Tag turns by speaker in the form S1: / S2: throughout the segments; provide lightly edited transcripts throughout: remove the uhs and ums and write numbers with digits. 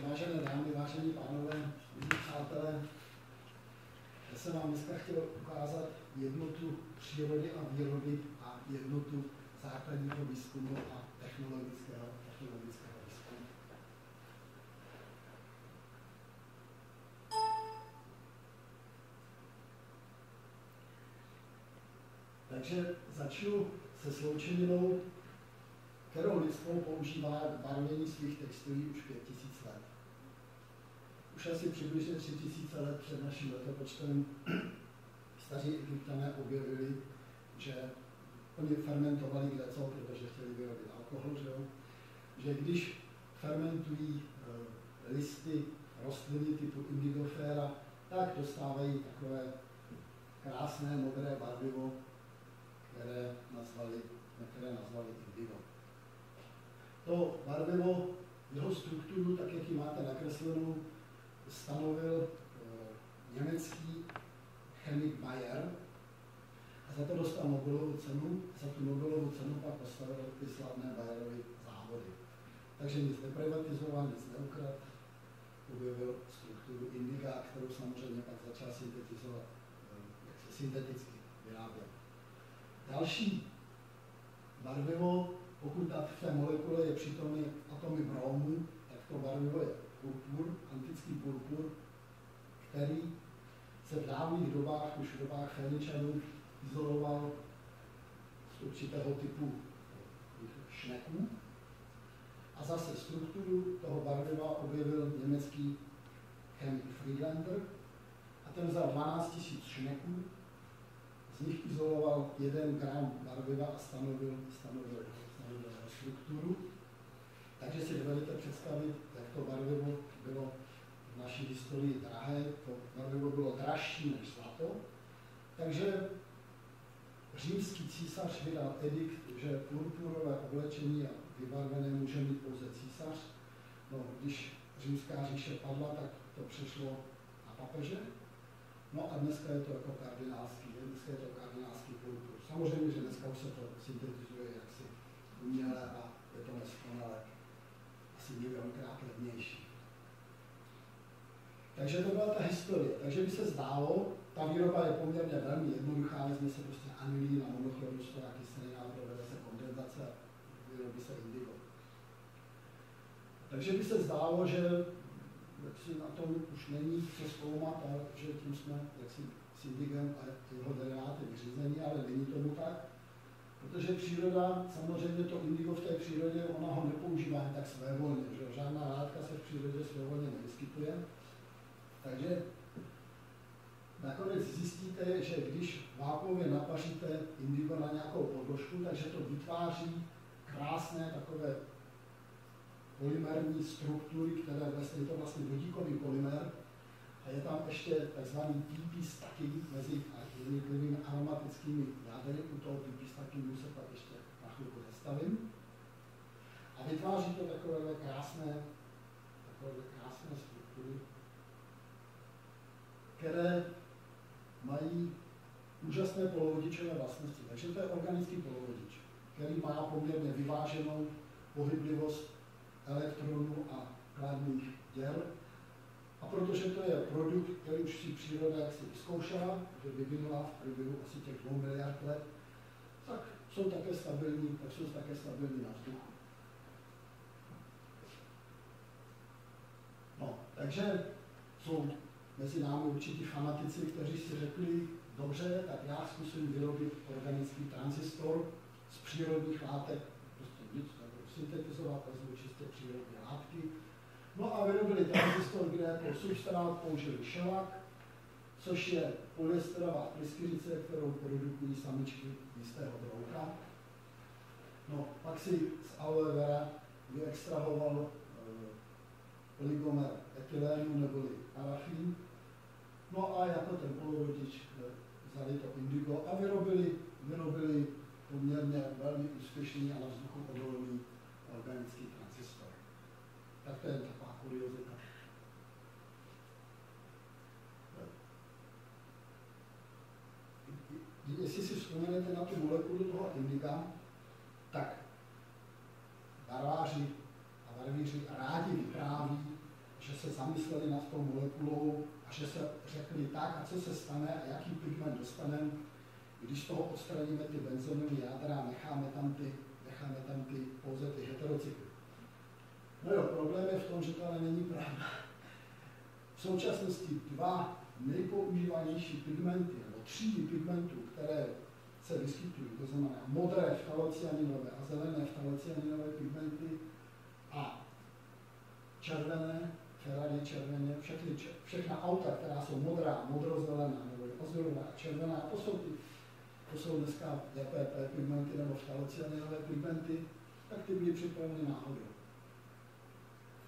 S1: Vážené dámy, vážení pánové, milí přátelé, já jsem vám dneska chtěl ukázat jednotu přírody a výroby a jednotu základního výzkumu a technologického výzkumu. Takže začnu se sloučeninou, kterou lidskou používá k barvění svých textilí už 5000 let. Už asi přibližně 3000 let před naším letopočtem staří Egypťané objevili, že oni fermentovali kdeco, protože chtěli vyrobit alkohol, že když fermentují listy rostliny typu indigoféra, tak dostávají takové krásné modré barvivo, které nazvali indigo. To barvivo, jeho strukturu, tak jak ji máte nakreslenou, stanovil německý chemik Bayer a za to dostal Nobelovu cenu. Za tu Nobelovu cenu pak postavil ty slavné Bayerovy závody. Takže nic neprivatizoval, nic neukradl, objevil strukturu indiga, kterou samozřejmě pak začal syntetizovat, jak se synteticky vyráběl. Další barvivo, pokud v té molekule je přítomný atomy bromu, tak to barvivo je purpur, antický purpur, který se v dávných dobách, už v dobách Féničanů, izoloval z určitého typu šneků. A zase strukturu toho barviva objevil německý chemik Friedlander a ten vzal 12 000 šneků, z nich izoloval 1 gram barviva a stanovil strukturu. Takže si dovedete představit, jak to barvivo bylo v naší historii drahé, to barvivo bylo dražší než zlato. Takže římský císař vydal edikt, že purpurové oblečení a vybarvené může mít pouze císař. No, když římská říše padla, tak to přešlo na papeže. No a dneska je to jako kardinálský purpur. Samozřejmě, že dneska už se to syntetizuje jaksi uměle a je to neskonale asi milionkrát levnější. Takže to byla ta historie. Takže by se zdálo, ta výroba je poměrně velmi jednoduchá, vezme se prostě anilín a monochromustová kyselina, provede se kondenzace a vyrobí se indigo. Takže by se zdálo, že na tom už není co zkoumat a že tím jsme s indigem a jeho deriváty vyřízení, ale není tomu tak. Protože příroda, samozřejmě to indigo v té přírodě, ona ho nepoužívá jen tak svévolně, že žádná látka se v přírodě svévolně nevyskytuje. Takže nakonec zjistíte, že když vákuově napaříte indigo na nějakou podložku, takže to vytváří krásné takové polymerní struktury, které vlastně, je to vlastně vodíkový polymer a je tam ještě takzvaný PP stacking mezi jednotlivými aromatickými jádry. U toho PP stackingu se pak ještě na chvilku zastavím. A vytváří to takové krásné struktury, které mají úžasné polovodičové vlastnosti. Takže to je organický polovodič, který má poměrně vyváženou pohyblivost elektronů a kladných děl. A protože to je produkt, který už si příroda jaksi vyzkoušela, že vyvinula v průběhu asi těch 2 miliard let, tak jsou také stabilní na vzduchu. No, takže jsou mezi námi určití fanatici, kteří si řekli, dobře, tak já zkusím vyrobit organický tranzistor z přírodních látek, prostě nic nebudu syntetizovat, vezmu čistě přírodní látky. No a vyrobili tranzistor, kde jako substrát použili šelak, což je polyesterová pryskyřice, kterou produkují samičky jistého brouka. No, pak si z aloe vera vyextrahoval oligomer etylénu neboli parafín. No a jako ten polovodič vzali to indigo a vyrobili poměrně velmi úspěšný a na vzduchu odolný organický tranzistor. Tak to je taková kuriozita. Jestli si vzpomenete na tu molekulu toho indiga, tak barváři a barvíři rádi vypráví, se zamysleli nad tou molekulou a že se řekli tak, a co se stane a jaký pigment dostaneme, když z toho odstraníme ty benzonové jádra a necháme tam pouze ty heterocykly. No jo, problém je v tom, že to ale není pravda. V současnosti dva nejpoužívanější pigmenty, nebo třídy pigmentů, které se vyskytují, to znamená modré ftalocianinové a zelené ftalocianinové pigmenty a červené, Ferrari červené, všechna auta, která jsou modrá, modrozelená nebo azurová, červená, to jsou dneska DPP pigmenty nebo ftalocianinové pigmenty, tak ty byly připraveny náhodou.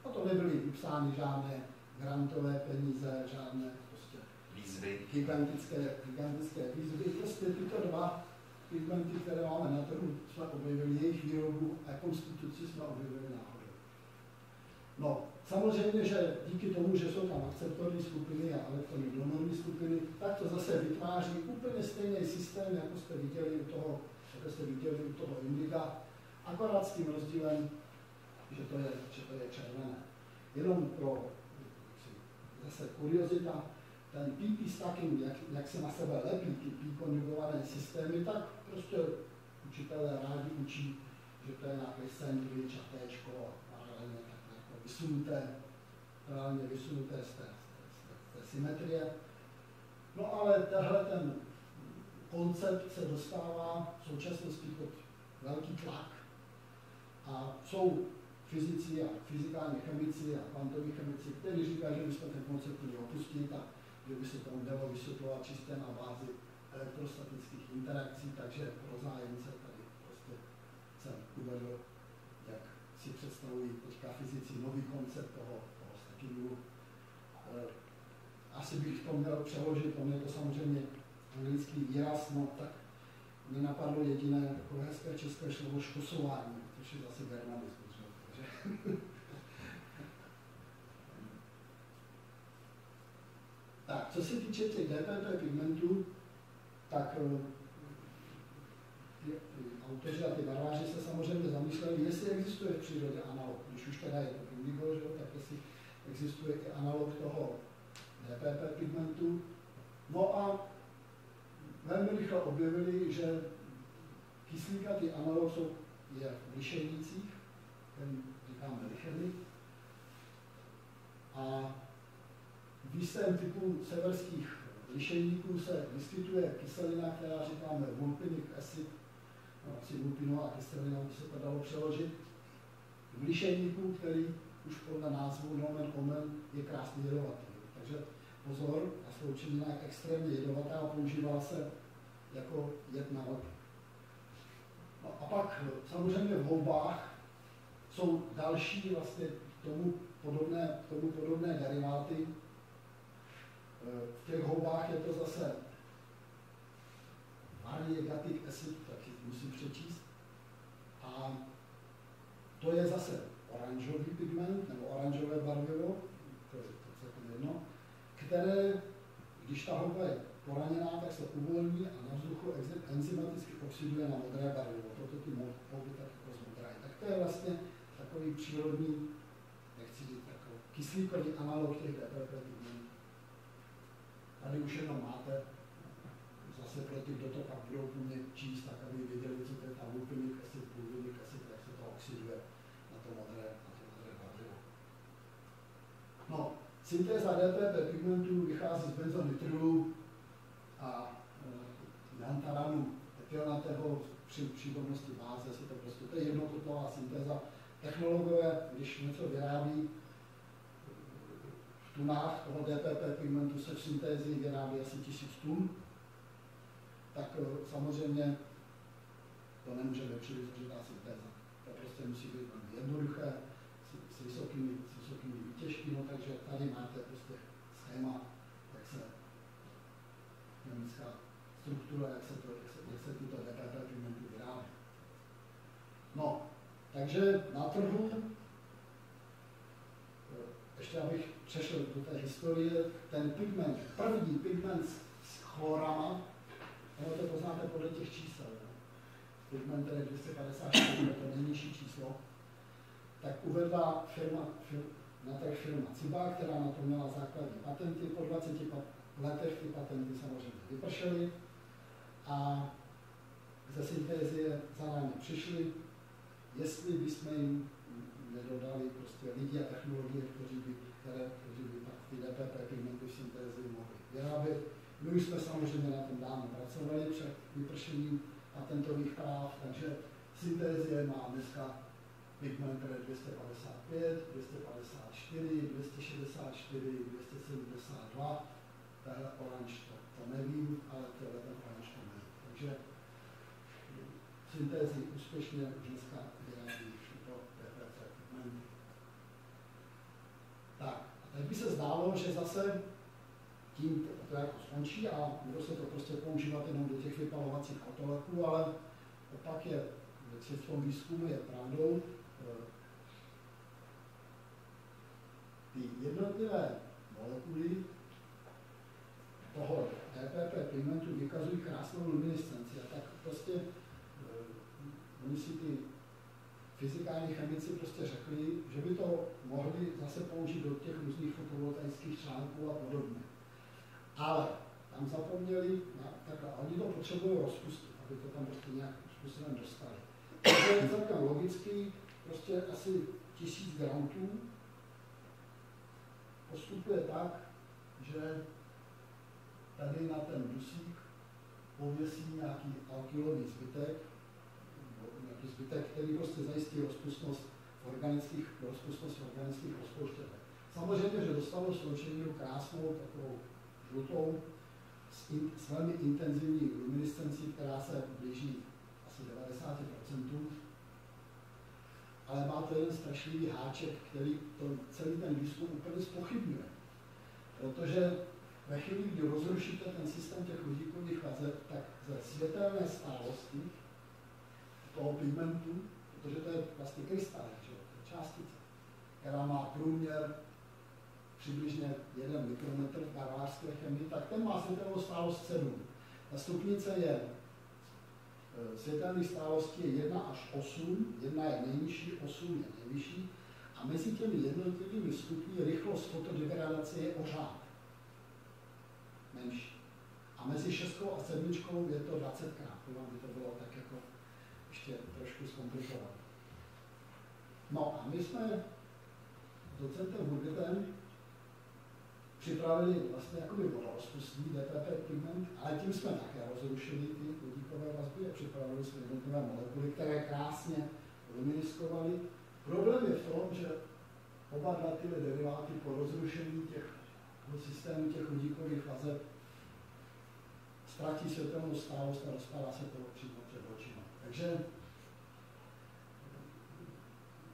S1: A to nebyly vypsány žádné grantové peníze, žádné prostě
S2: výzvy.
S1: Gigantické výzvy. Prostě tyto dva pigmenty, které máme na trhu, jsme objevili, jejich výrobu a konstituci jsme objevili náhodou. No, samozřejmě, že díky tomu, že jsou tam akceptorní skupiny a elektrony donorní skupiny, tak to zase vytváří úplně stejný systém, jako jste viděli u toho indiga, akorát s tím rozdílem, že to je červené. Jenom pro zase kuriozita, ten PP stacking, jak se na sebe lepí ty P-konjugované systémy, tak prostě učitelé rádi učí, že to je nějaký sandwich a téčko paralelně vysunuté z té symetrie. No ale tenhle ten koncept se dostává v současnosti pod velký tlak a jsou fyzici a fyzikální chemici a kvantoví chemici, kteří říkají, že bychom ten koncept měli opustit a že by se tomu dalo vysvětlovat čistě na bázi elektrostatických interakcí, takže pro zájemce tady prostě jsem uvedl, jak si představují teďka fyzici nový koncept toho stackingu. Asi bych to měl přeložit, on je to samozřejmě anglický výraz, no tak mě napadlo jediné takové hezké české slovo škosování, což je zase germanismus. Tak, co se týče těch DPP pigmentů, tak ty autoři a ty barváři se samozřejmě zamýšleli, jestli existuje v přírodě analog. Když už teda je to indigo, tak jestli existuje i analog toho DPP pigmentu. No a velmi rychle objevili, že kyslíkatý analog je v lišejnicích, který říkáme licheny. A v jistém typu severských lišejníků se vyskytuje kyselina, která říkáme vulpinic acid, asi vulpinová kyselina, by se to dalo přeložit, v lišejníku, který už podle názvu nomen omen je krásně jedovatý. Takže pozor, a sloučenina je extrémně jedovatá a používá se jako jed na vlky. No a pak samozřejmě v houbách jsou další vlastně tomu podobné deriváty. V těch houbách je to zase variegatic acid, taky musím přečíst. A to je zase oranžový pigment, nebo oranžové barvivo, to je celkem jedno, které, když ta houba je poraněná, tak se uvolní a na vzduchu enzymaticky oxiduje na modré barvivo. Proto ty houby tak jako zmodrají. Tak to je vlastně takový přírodní, nechci říct, takový kyslíkový analog těch DPP pigmentů. Tady už jenom máte, zase pro ty, kdo to pak budou umět číst, tak aby věděli, co to je ta vulpinic acid, jak se to oxiduje na to modré barvivo. No, syntéza DPP pigmentů vychází z benzonitrylu a jantaranu etylnatého při přítomnosti báze, to je jednokotová syntéza. Technologové, když něco vyrábí v tunách toho DPP pigmentu se v syntézi vyrábí asi 1000 tun, tak samozřejmě to nemůže být příliš složitá syntéza. To prostě musí být jednoduché, s vysokými výtěžky, no takže tady máte prostě schéma, jak se chemická struktura, jak se tyto DPP pigmenty vyrábí. No, takže na trhu, ještě abych přešel do té historie, ten pigment, první pigment s chlorama, to poznáte podle těch čísel, pigment je 254, to je nejnižší číslo, tak uvedla firma na trh firma Ciba, která na to měla základní patenty. Po 20 letech ty patenty samozřejmě vypršely a ze syntézie za námi přišli, jestli bychom jim nedodali prostě lidi a technologie, kteří by tak ty DPP pigmenty v syntézi mohli vyrábět. My už jsme samozřejmě na tom dávno pracovali před vypršením patentových práv, takže syntézie má dneska pigment 255, 254, 264, 272, tahle oranž to nevím, ale tohle ten oranž to nevím. Takže syntézy úspěšně už dneska vyrábí to DPP pigmenty. Tak, a teď by se zdálo, že zase tím to jako skončí a budou se to prostě používat jenom do těch vypalovacích autoleků, ale opak je, v tom výzkumu je pravdou, ty jednotlivé molekuly toho DPP pigmentu vykazují krásnou luminescenci a tak prostě oni si ty fyzikální chemici prostě řekli, že by to mohli zase použít do těch různých fotovoltaických článků a podobně. Ale tam zapomněli, takhle, oni to potřebují rozpustit, aby to tam prostě nějakým způsobem dostali. To je celkem logický, prostě asi 1000 grantů postupuje tak, že tady na ten dusík pověsí nějaký alkylový zbytek, který prostě zajistí rozpustnost v organických rozpouštědlech. Samozřejmě, že dostalo sloučeninu krásnou takovou žlutou s velmi intenzivní luminescencí, která se blíží asi 90%, ale má to jeden strašlivý háček, který celý ten výzkum úplně zpochybňuje. Protože ve chvíli, kdy rozrušíte ten systém těch vodíkových vazeb, tak ze světelné stálosti toho pigmentu, protože to je vlastně krystal, to je částice, která má průměr přibližně 1 mikrometr v barvářské chemii, tak ten má světelnou stálost 7. Ta stupnice je světelné stálosti je 1 až 8, 1 je nejnižší, 8 je nejvyšší a mezi těmi jednotlivými stupni rychlost fotodegradace je o řád menší. A mezi 6 a 7 je to 20krát, aby to bylo tak jako ještě trošku zkomplikované. No a my jsme s docentem Hurgetem připravili vlastně jakoby rozpustný DPP pigment, ale tím jsme také rozrušili ty vodíkové vazby a připravili jsme jednotlivé molekuly, které krásně luminiskovaly. Problém je v tom, že oba dva tyhle deriváty po rozrušení systému těch vodíkových vazeb ztratí světelnou stálost a rozpadá se to přímo před očima. Takže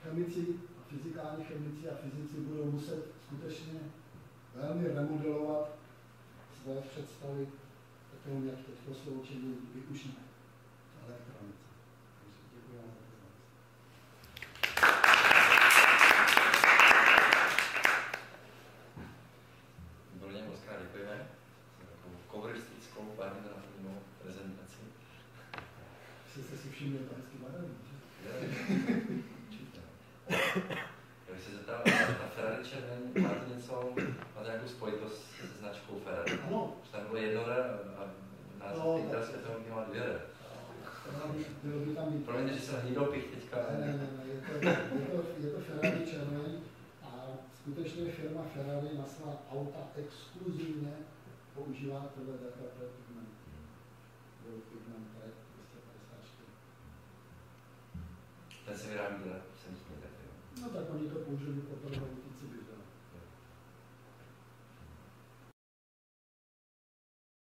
S1: chemici, fyzikální chemici a fyzici budou muset skutečně velmi remodelovat své představy o tom, jak to sloučení využít v elektronice. Takže děkuji vám za pozornost.
S2: Výborně, moc krát děkujeme za takovou koloristickou, barvinativnou prezentaci.
S1: Jste si všimli, to hezky barevný, že?
S2: Určitě. Já bych se zeptal, ta Ferrari červený, máte něco, máte nějakou spojitost se značkou Ferrari?
S1: Ano.
S2: Tam bylo jedno R a název Intra světelný má 2 R.
S1: Bylo by tam být.
S2: Promiňte, že jsem hnidl pich teďka.
S1: Ne, je to Ferrari červený a skutečně firma Ferrari na svá auta exkluzivně používá tohle DPP pigment. Byl pigment